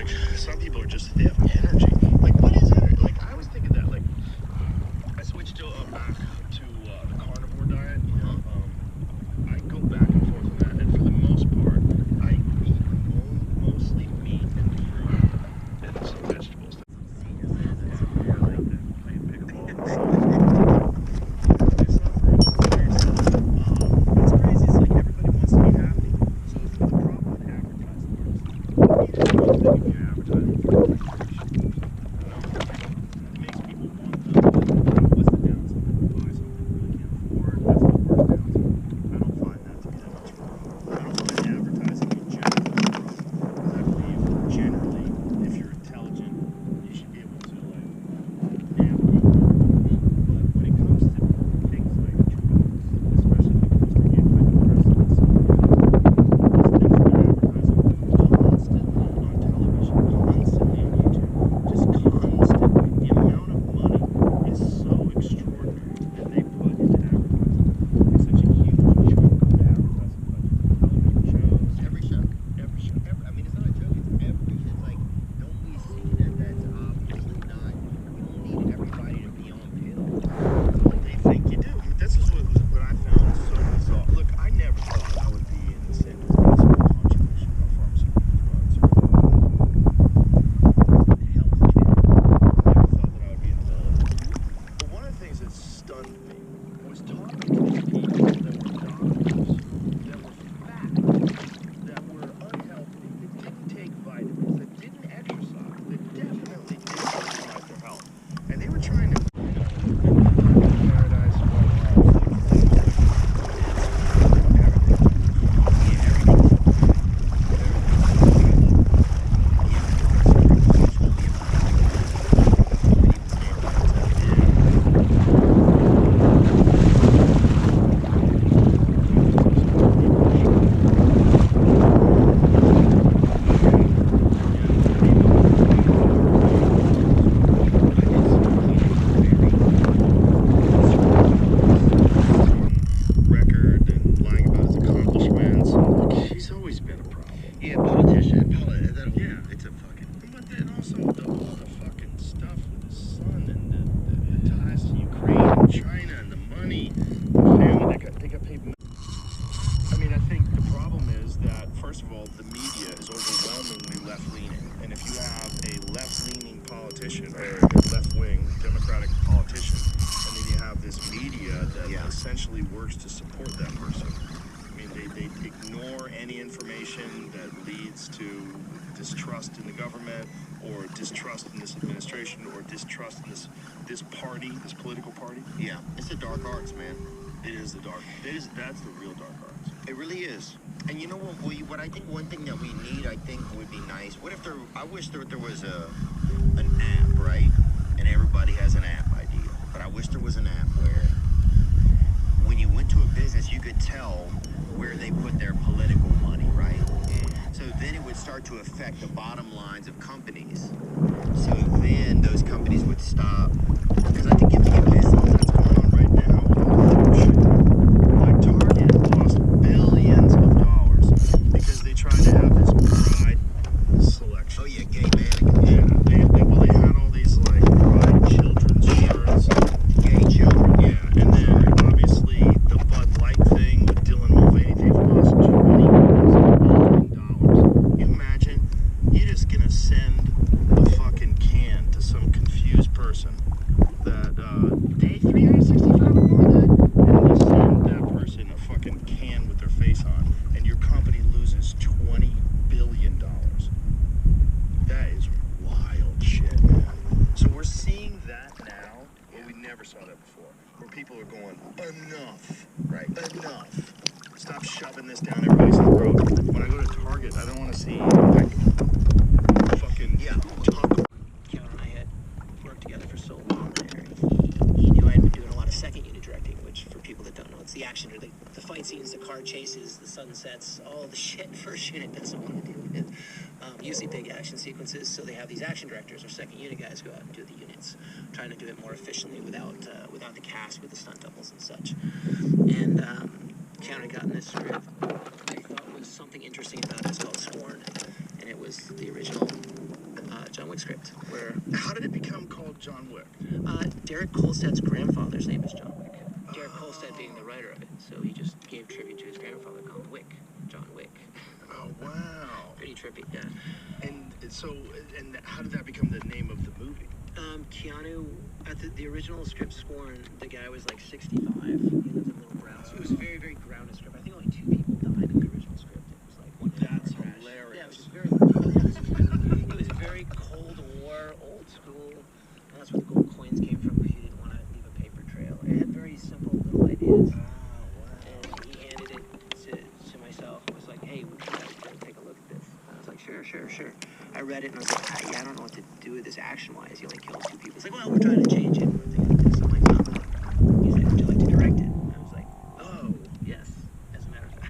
like some people are just, they have energy. Like, what is it? Like, I was thinking that, like, I switched to back to the carnivore diet. You know, I go back and forth on that, and for the most part, I eat mostly meat and fruit and some vegetables. First of all, the media is overwhelmingly left-leaning, and if you have a left-leaning politician or a left-wing Democratic politician, and then you have this media that essentially works to support that person. I mean, they ignore any information that leads to distrust in the government, or distrust in this administration, or distrust in this party, this political party. Yeah, it's the dark arts, man. It is the dark. That's the real dark arts. It really is. And you know what I think one thing that we need, I think would be nice. What if I wish there was an app, right? And everybody has an app idea. But I wish there was an app where when you went to a business, you could tell where they put their political money, right? So then it would start to affect the bottom lines of companies. So then those companies would stop. Because I think if you get this, that's going on right now. Like Target lost billions of dollars because they tried to have this pride selection. Oh yeah, gay mannequins. Yeah, they had all these like pride children's shirts. Gay children. Yeah, and then obviously the Bud Light thing with Dylan Mulvaney, they've lost $20 billion. You imagine, you're just gonna send a fucking can to some confused person that day 365 and you send that person a fucking can with their face on, and your company loses $20 billion. That is wild shit, man. So we're seeing that now, but we never saw that before, where people are going, enough, right? Enough. Stop shoving this down everybody's throat. When I go to Target, I don't want to see like fucking talk. Keanu and I had worked together for so long there. He knew I'd been doing a lot of second unit directing, which for people that don't know, it's the action, the fight scenes, the car chases, the sunsets, all the shit first unit doesn't want to deal with. Usually big action sequences, so they have these action directors or second unit guys go out and do the units, trying to do it more efficiently without the cast, with the stunt doubles and such. And Keanu had gotten this script I thought was something interesting about it. It's called Sworn, and it was the original Wick script, where How did it become called John Wick? Derek Kolstad's grandfather's name is John Wick. Derek Kolstad being the writer of it, so he just gave tribute to his grandfather called Wick, John Wick. Oh, wow. Pretty trippy, yeah. And so, and how did that become the name of the movie? Keanu, at the original script sworn, the guy was like 65. He lived in Little Brown. So it was a very, very grounded script. I think only 2 people died in the original script. It was like one That's car crash. hilarious. Yeah, it was just very, it was very Cold War, old school. And that's where the gold coins came from if you didn't want to leave a paper trail. It had very simple little ideas. And he handed it to myself and was like, hey, would you like to take a look at this? And I was like, sure. I read it and I was like, yeah, I don't know what to do with this action-wise. He only kills 2 people. It's like, well, we're trying to change it.